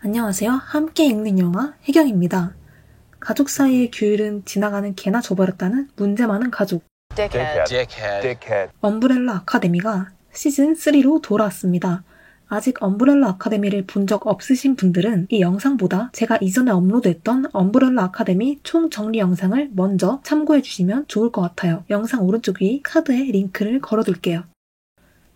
안녕하세요. 함께 읽는 영화 혜경입니다. 가족 사이의 규율은 지나가는 개나 줘버렸다는 문제 많은 가족. 엄브렐라 아카데미가 시즌3로 돌아왔습니다. 아직 엄브렐라 아카데미를 본 적 없으신 분들은 이 영상보다 제가 이전에 업로드했던 엄브렐라 아카데미 총정리 영상을 먼저 참고해주시면 좋을 것 같아요. 영상 오른쪽 위 카드에 링크를 걸어둘게요.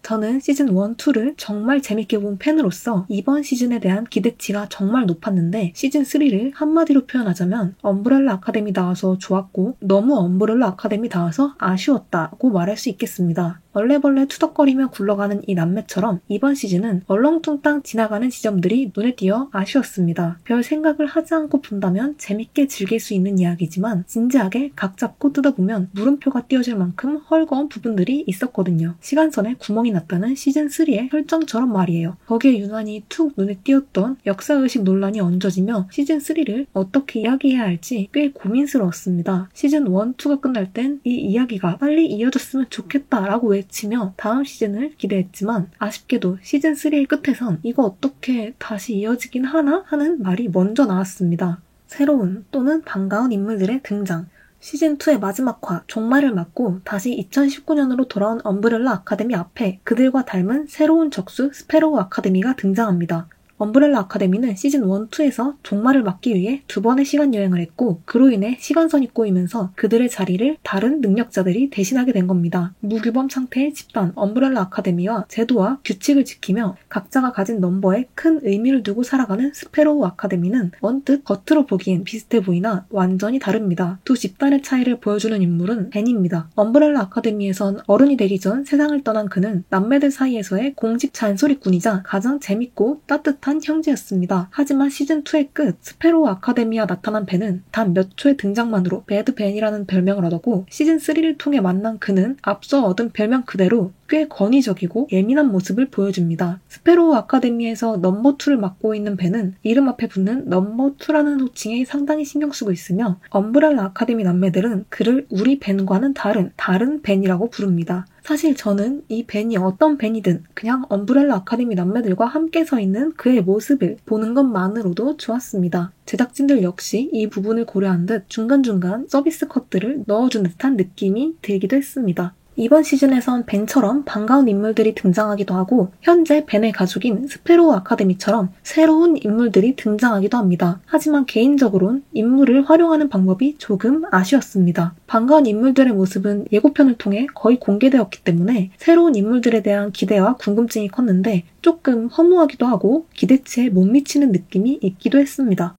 저는 시즌 1, 2를 정말 재밌게 본 팬으로서 이번 시즌에 대한 기대치가 정말 높았는데 시즌 3를 한마디로 표현하자면 엄브렐라 아카데미 나와서 좋았고 너무 엄브렐라 아카데미 나와서 아쉬웠다고 말할 수 있겠습니다. 얼레벌레 투덕거리며 굴러가는 이 남매처럼 이번 시즌은 얼렁뚱땅 지나가는 지점들이 눈에 띄어 아쉬웠습니다. 별 생각을 하지 않고 본다면 재밌게 즐길 수 있는 이야기지만 진지하게 각 잡고 뜯어보면 물음표가 띄어질 만큼 헐거운 부분들이 있었거든요. 시간선에 구멍이 났다는 시즌3의 설정처럼 말이에요. 거기에 유난히 툭 눈에 띄었던 역사의식 논란이 얹어지며 시즌3를 어떻게 이야기해야 할지 꽤 고민스러웠습니다. 시즌 1, 2가 끝날 땐 이 이야기가 빨리 이어졌으면 좋겠다라고 외치며 다음 시즌을 기대했지만 아쉽게도 시즌3의 끝에선 이거 어떻게 다시 이어지긴 하나? 하는 말이 먼저 나왔습니다. 새로운 또는 반가운 인물들의 등장. 시즌2의 마지막화 종말을 맞고 다시 2019년으로 돌아온 엄브렐라 아카데미 앞에 그들과 닮은 새로운 적수 스페로우 아카데미가 등장합니다. 엄브렐라 아카데미는 시즌 1, 2에서 종말을 막기 위해 2번의 시간여행을 했고 그로 인해 시간선이 꼬이면서 그들의 자리를 다른 능력자들이 대신하게 된 겁니다. 무규범 상태의 집단 엄브렐라 아카데미와 제도와 규칙을 지키며 각자가 가진 넘버에 큰 의미를 두고 살아가는 스페로우 아카데미는 언뜻 겉으로 보기엔 비슷해 보이나 완전히 다릅니다. 두 집단의 차이를 보여주는 인물은 벤입니다. 엄브렐라 아카데미에선 어른이 되기 전 세상을 떠난 그는 남매들 사이에서의 공식 잔소리꾼이자 가장 재밌고 따뜻한 형제였습니다. 하지만 시즌2의 끝 스페로우 아카데미와 나타난 벤은 단 몇 초의 등장만으로 배드 벤이라는 별명을 얻었고 시즌3를 통해 만난 그는 앞서 얻은 별명 그대로 꽤 권위적이고 예민한 모습을 보여줍니다. 스페로우 아카데미에서 넘버2를 맡고 있는 벤은 이름 앞에 붙는 넘버2라는 호칭에 상당히 신경 쓰고 있으며 엄브렐라 아카데미 남매들은 그를 우리 벤과는 다른 벤이라고 부릅니다. 사실 저는 이 벤이 어떤 벤이든 그냥 엄브렐라 아카데미 남매들과 함께 서 있는 그의 모습을 보는 것만으로도 좋았습니다. 제작진들 역시 이 부분을 고려한 듯 중간중간 서비스 컷들을 넣어준 듯한 느낌이 들기도 했습니다. 이번 시즌에선 벤처럼 반가운 인물들이 등장하기도 하고 현재 벤의 가족인 스페로우 아카데미처럼 새로운 인물들이 등장하기도 합니다. 하지만 개인적으로는 인물을 활용하는 방법이 조금 아쉬웠습니다. 반가운 인물들의 모습은 예고편을 통해 거의 공개되었기 때문에 새로운 인물들에 대한 기대와 궁금증이 컸는데 조금 허무하기도 하고 기대치에 못 미치는 느낌이 있기도 했습니다.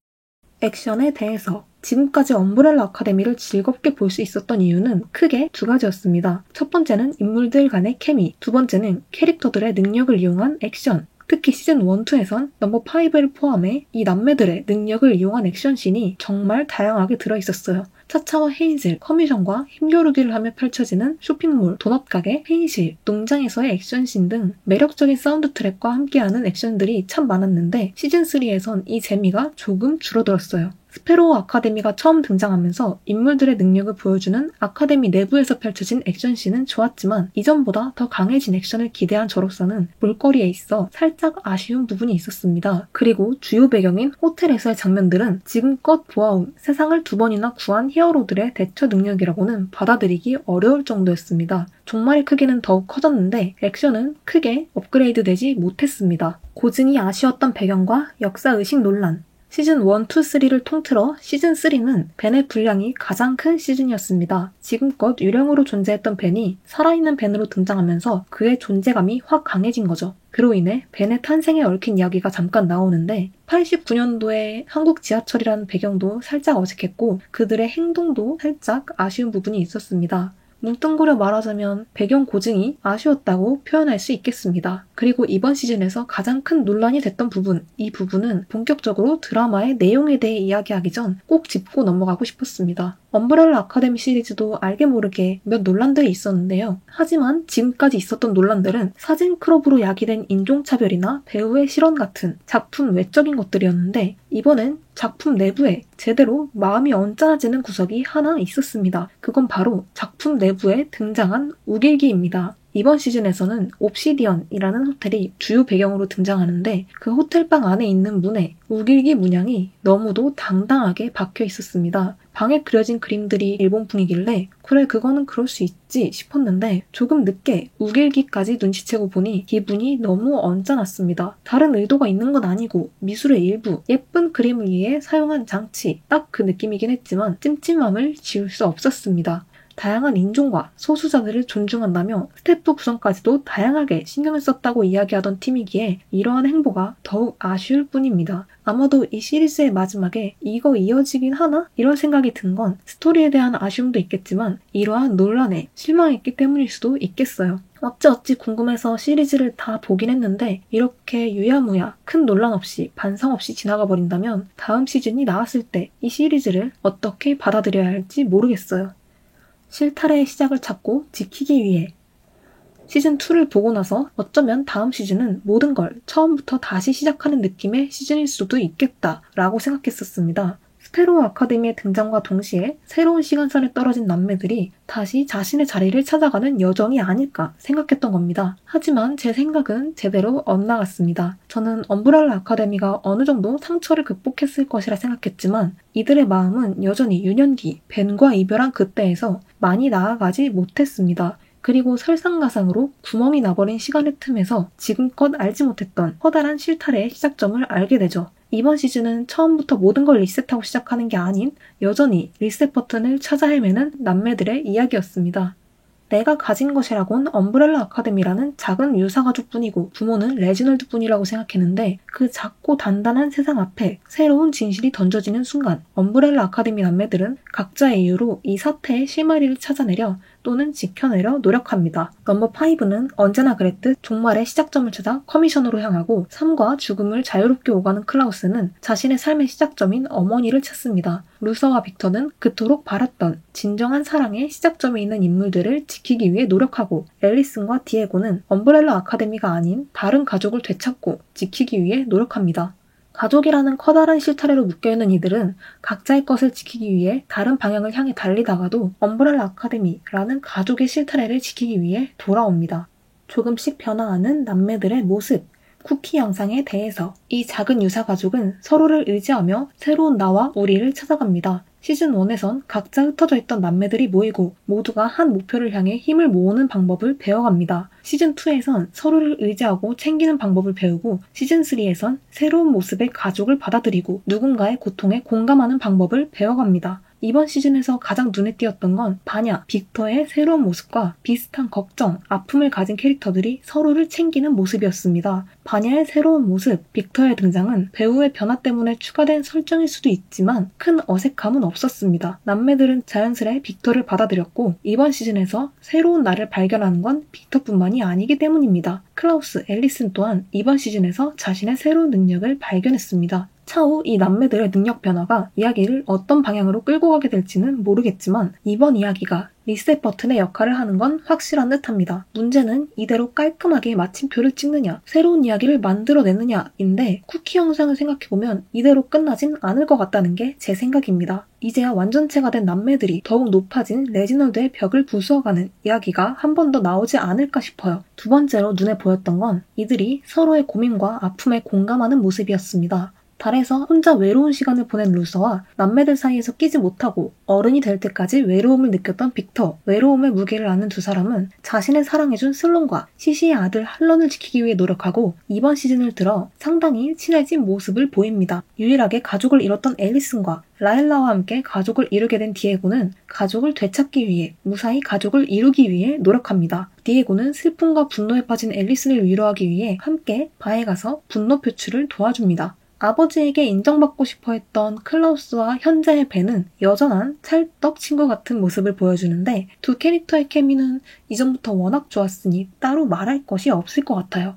액션에 대해서 지금까지 엄브렐라 아카데미를 즐겁게 볼 수 있었던 이유는 크게 두 가지였습니다. 첫 번째는 인물들 간의 케미, 두 번째는 캐릭터들의 능력을 이용한 액션. 특히 시즌 1, 2에선 넘버 5를 포함해 이 남매들의 능력을 이용한 액션씬이 정말 다양하게 들어있었어요. 차차와 헤이즐, 커미션과 힘겨루기를 하며 펼쳐지는 쇼핑몰, 도넛가게, 회의실, 농장에서의 액션씬 등 매력적인 사운드 트랙과 함께하는 액션들이 참 많았는데 시즌3에선 이 재미가 조금 줄어들었어요. 스페로우 아카데미가 처음 등장하면서 인물들의 능력을 보여주는 아카데미 내부에서 펼쳐진 액션씬은 좋았지만 이전보다 더 강해진 액션을 기대한 저로서는 볼거리에 있어 살짝 아쉬운 부분이 있었습니다. 그리고 주요 배경인 호텔에서의 장면들은 지금껏 보아온 세상을 2번이나 구한 히어로들의 대처 능력이라고는 받아들이기 어려울 정도였습니다. 종말의 크기는 더욱 커졌는데 액션은 크게 업그레이드되지 못했습니다. 고증이 아쉬웠던 배경과 역사의식 논란. 시즌 1, 2, 3를 통틀어 시즌3는 벤의 분량이 가장 큰 시즌이었습니다. 지금껏 유령으로 존재했던 벤이 살아있는 벤으로 등장하면서 그의 존재감이 확 강해진 거죠. 그로 인해 벤의 탄생에 얽힌 이야기가 잠깐 나오는데 89년도의 한국 지하철이라는 배경도 살짝 어색했고 그들의 행동도 살짝 아쉬운 부분이 있었습니다. 뭉뚱그려 말하자면 배경 고증이 아쉬웠다고 표현할 수 있겠습니다. 그리고 이번 시즌에서 가장 큰 논란이 됐던 부분, 이 부분은 본격적으로 드라마의 내용에 대해 이야기하기 전 꼭 짚고 넘어가고 싶었습니다. 엄브렐라 아카데미 시리즈도 알게 모르게 몇 논란들이 있었는데요. 하지만 지금까지 있었던 논란들은 사진 크롭으로 야기된 인종차별이나 배우의 실언 같은 작품 외적인 것들이었는데 이번엔 작품 내부에 제대로 마음이 언짢아지는 구석이 하나 있었습니다. 그건 바로 작품 내부에 등장한 우길기입니다. 이번 시즌에서는 옵시디언이라는 호텔이 주요 배경으로 등장하는데 그 호텔방 안에 있는 문에 우길기 문양이 너무도 당당하게 박혀 있었습니다. 방에 그려진 그림들이 일본풍이길래 그래 그거는 그럴 수 있지 싶었는데 조금 늦게 우길기까지 눈치채고 보니 기분이 너무 언짢았습니다. 다른 의도가 있는 건 아니고 미술의 일부, 예쁜 그림을 위해 사용한 장치 딱 그 느낌이긴 했지만 찜찜함을 지울 수 없었습니다. 다양한 인종과 소수자들을 존중한다며 스태프 구성까지도 다양하게 신경을 썼다고 이야기하던 팀이기에 이러한 행보가 더욱 아쉬울 뿐입니다. 아마도 이 시리즈의 마지막에 이거 이어지긴 하나? 이런 생각이 든 건 스토리에 대한 아쉬움도 있겠지만 이러한 논란에 실망했기 때문일 수도 있겠어요. 어찌어찌 궁금해서 시리즈를 다 보긴 했는데 이렇게 유야무야 큰 논란 없이 반성 없이 지나가 버린다면 다음 시즌이 나왔을 때 이 시리즈를 어떻게 받아들여야 할지 모르겠어요. 실타래의 시작을 찾고 지키기 위해 시즌2를 보고 나서 어쩌면 다음 시즌은 모든 걸 처음부터 다시 시작하는 느낌의 시즌일 수도 있겠다라고 생각했었습니다. 스페로우 아카데미의 등장과 동시에 새로운 시간선에 떨어진 남매들이 다시 자신의 자리를 찾아가는 여정이 아닐까 생각했던 겁니다. 하지만 제 생각은 제대로 엇나갔습니다. 저는 엄브렐라 아카데미가 어느 정도 상처를 극복했을 것이라 생각했지만 이들의 마음은 여전히 유년기 벤과 이별한 그때에서 많이 나아가지 못했습니다. 그리고 설상가상으로 구멍이 나버린 시간의 틈에서 지금껏 알지 못했던 커다란 실타래의 시작점을 알게 되죠. 이번 시즌은 처음부터 모든 걸 리셋하고 시작하는 게 아닌 여전히 리셋 버튼을 찾아 헤매는 남매들의 이야기였습니다. 내가 가진 것이라곤 엄브렐라 아카데미라는 작은 유사가족뿐이고 부모는 레지널드뿐이라고 생각했는데 그 작고 단단한 세상 앞에 새로운 진실이 던져지는 순간 엄브렐라 아카데미 남매들은 각자의 이유로 이 사태의 실마리를 찾아내려 또는 지켜내려 노력합니다. 넘버 5는 언제나 그랬듯 종말의 시작점을 찾아 커미션으로 향하고 삶과 죽음을 자유롭게 오가는 클라우스는 자신의 삶의 시작점인 어머니를 찾습니다. 루서와 빅터는 그토록 바랐던 진정한 사랑의 시작점에 있는 인물들을 지키기 위해 노력하고 앨리슨과 디에고는 엄브렐라 아카데미가 아닌 다른 가족을 되찾고 지키기 위해 노력합니다. 가족이라는 커다란 실타래로 묶여있는 이들은 각자의 것을 지키기 위해 다른 방향을 향해 달리다가도 엄브렐라 아카데미라는 가족의 실타래를 지키기 위해 돌아옵니다. 조금씩 변화하는 남매들의 모습, 쿠키 영상에 대해서 이 작은 유사가족은 서로를 의지하며 새로운 나와 우리를 찾아갑니다. 시즌1에선 각자 흩어져 있던 남매들이 모이고 모두가 한 목표를 향해 힘을 모으는 방법을 배워갑니다. 시즌2에선 서로를 의지하고 챙기는 방법을 배우고 시즌3에선 새로운 모습의 가족을 받아들이고 누군가의 고통에 공감하는 방법을 배워갑니다. 이번 시즌에서 가장 눈에 띄었던 건 바냐, 빅터의 새로운 모습과 비슷한 걱정, 아픔을 가진 캐릭터들이 서로를 챙기는 모습이었습니다. 바냐의 새로운 모습, 빅터의 등장은 배우의 변화 때문에 추가된 설정일 수도 있지만 큰 어색함은 없었습니다. 남매들은 자연스레 빅터를 받아들였고 이번 시즌에서 새로운 나를 발견하는 건 빅터뿐만이 아니기 때문입니다. 클라우스, 앨리슨 또한 이번 시즌에서 자신의 새로운 능력을 발견했습니다. 차후 이 남매들의 능력 변화가 이야기를 어떤 방향으로 끌고 가게 될지는 모르겠지만 이번 이야기가 리셋 버튼의 역할을 하는 건 확실한 듯합니다. 문제는 이대로 깔끔하게 마침표를 찍느냐, 새로운 이야기를 만들어내느냐인데 쿠키 영상을 생각해보면 이대로 끝나진 않을 것 같다는 게 제 생각입니다. 이제야 완전체가 된 남매들이 더욱 높아진 레지널드의 벽을 부수어가는 이야기가 한 번 더 나오지 않을까 싶어요. 두 번째로 눈에 보였던 건 이들이 서로의 고민과 아픔에 공감하는 모습이었습니다. 달에서 혼자 외로운 시간을 보낸 루서와 남매들 사이에서 끼지 못하고 어른이 될 때까지 외로움을 느꼈던 빅터, 외로움의 무게를 아는 두 사람은 자신을 사랑해준 슬론과 시시의 아들 할런을 지키기 위해 노력하고 이번 시즌을 들어 상당히 친해진 모습을 보입니다. 유일하게 가족을 잃었던 앨리슨과 라일라와 함께 가족을 이루게 된 디에고는 가족을 되찾기 위해 무사히 가족을 이루기 위해 노력합니다. 디에고는 슬픔과 분노에 빠진 앨리슨을 위로하기 위해 함께 바에 가서 분노 표출을 도와줍니다. 아버지에게 인정받고 싶어 했던 클라우스와 현재의 벤은 여전한 찰떡 친구 같은 모습을 보여주는데 두 캐릭터의 케미는 이전부터 워낙 좋았으니 따로 말할 것이 없을 것 같아요.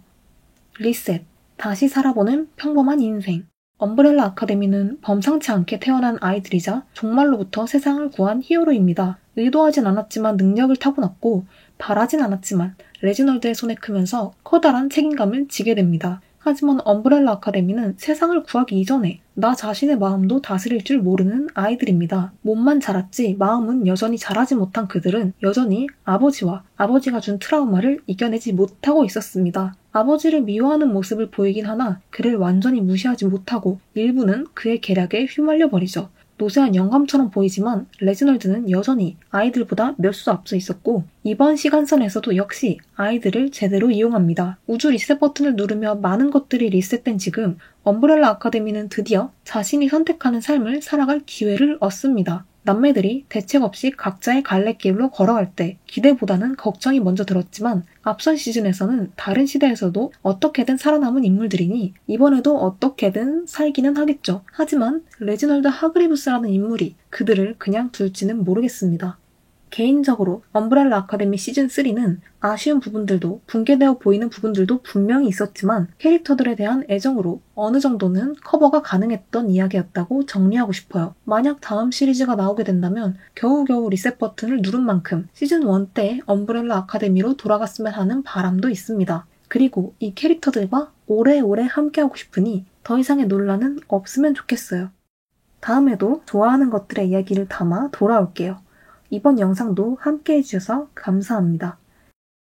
리셋, 다시 살아보는 평범한 인생. 엄브렐라 아카데미는 범상치 않게 태어난 아이들이자 종말로부터 세상을 구한 히어로입니다. 의도하진 않았지만 능력을 타고났고 바라진 않았지만 레지널드의 손에 크면서 커다란 책임감을 지게 됩니다. 하지만 엄브렐라 아카데미는 세상을 구하기 이전에 나 자신의 마음도 다스릴 줄 모르는 아이들입니다. 몸만 자랐지 마음은 여전히 자라지 못한 그들은 여전히 아버지와 아버지가 준 트라우마를 이겨내지 못하고 있었습니다. 아버지를 미워하는 모습을 보이긴 하나 그를 완전히 무시하지 못하고 일부는 그의 계략에 휘말려 버리죠. 노쇠한 영감처럼 보이지만 레지널드는 여전히 아이들보다 몇 수 앞서 있었고 이번 시간선에서도 역시 아이들을 제대로 이용합니다. 우주 리셋 버튼을 누르며 많은 것들이 리셋된 지금 엄브렐라 아카데미는 드디어 자신이 선택하는 삶을 살아갈 기회를 얻습니다. 남매들이 대책 없이 각자의 갈래길로 걸어갈 때 기대보다는 걱정이 먼저 들었지만 앞선 시즌에서는 다른 시대에서도 어떻게든 살아남은 인물들이니 이번에도 어떻게든 살기는 하겠죠. 하지만 레지널드 하그리브스라는 인물이 그들을 그냥 둘지는 모르겠습니다. 개인적으로 엄브렐라 아카데미 시즌3는 아쉬운 부분들도 붕괴되어 보이는 부분들도 분명히 있었지만 캐릭터들에 대한 애정으로 어느 정도는 커버가 가능했던 이야기였다고 정리하고 싶어요. 만약 다음 시리즈가 나오게 된다면 겨우겨우 리셋 버튼을 누른 만큼 시즌1 때 엄브렐라 아카데미로 돌아갔으면 하는 바람도 있습니다. 그리고 이 캐릭터들과 오래오래 함께하고 싶으니 더 이상의 논란은 없으면 좋겠어요. 다음에도 좋아하는 것들의 이야기를 담아 돌아올게요. 이번 영상도 함께 해주셔서 감사합니다.